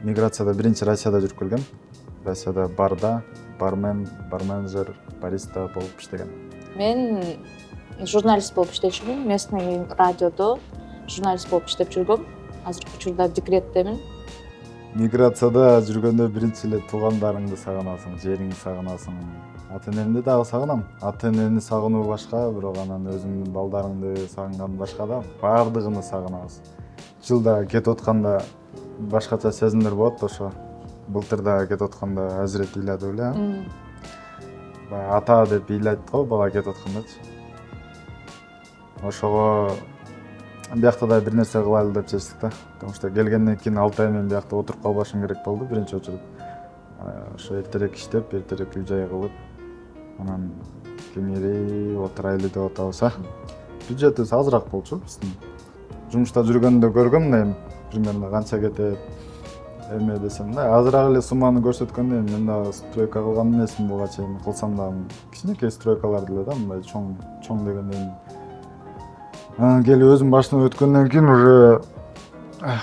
миграцияда биринчи Россияда жүрүп келгем. Россияда барда бармен, барменджер, бариста болуп иштегем. Мен журналист болуп иштечүмүн. Местный радиодо журналист болуп иштеп жүргөм. Азыркы учурда декреттемин. Миграцияда жүргөндө биринчи эле туугандарыңды сагынасың, жериңди сагынасың. Ата энемди дагы сагынам. Ата энени сагынуу башка, бирок анан өзүңдүн балдарыңды сагынган башка да. Баардыгын сагынабыз. Жылда кетип атканда башкача сезимдер болот ошо. Былтыр да кетип атканда азирет ыйлады эле. Баягы ата деп ыйлайт го бала кетип аткандачы. Ошого биякта да бир нерсе кылайлы деп чечтик да. Потому что келгенден кийин 6 ай мен биякта отуруп калбашым керек болду биринчи очередь. Ошо эртерээк иштеп, эртерээк үй жай кылып, анан кеңири отурайлы деп атабыз. Бюджетибиз азыраак болчу биздин. Жумушта жүргөндө көргөм эми примерно канча кетет. Эме десем да, азыраак эле сумманы көрсөткөндө мен дагы стройка кылган эмесмин буга чейин. Кылсам да кичинекей стройкаларды эле да, мындай чоң дегенден. Келип өзүм башынан өткөндөн кийин уже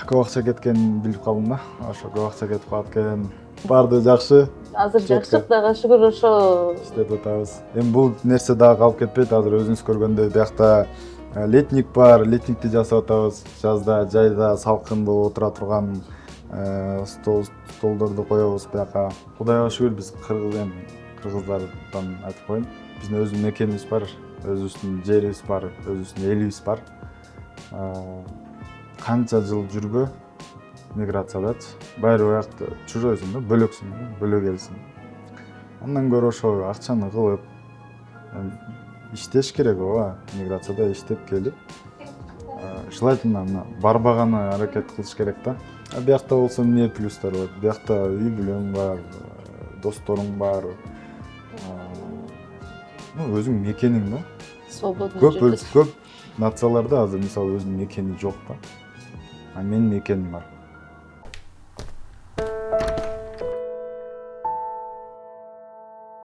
көп акча кеткенин билип калдым да. Ошо көп акча кетип калат экен. Баардыгы жакшы. Азыр жакшы, Кудайга шүгүр, ошо иштеп атабыз. Эми бул нерсе дагы калып кетпейт. Азыр өзүңүз көргөндөй биякта летник бар, летникти жасап атабыз. Жазда жайда салкын болуп отура турган столдорду коебуз бияка. Кудайга шүгүр биз кыргыздардан айтып коеюн. Биздин өзүбүздүн мекенибиз бар, өзүбүздүн жерибиз бар, өзүбүздүн элибиз бар. Канча жыл жүрбө миграциядачы. Байыр уякта чужойсуң да, бөлөксүң, бөлөк элсиң. Андан көрө ошо акчаны кылып иштеш керек ооба. Миграцияда иштеп келип, желательно барбаганы аракет кылыш керек да. Биякта болсо эмне плюстар бар? Биякта үй бүлөң бар, досторуң бар. Өзүң мекениң да. свободно жүрөсүң. Көп нацияларда азыр мисалы өзүнүн мекени жок да. Менин мекеним бар.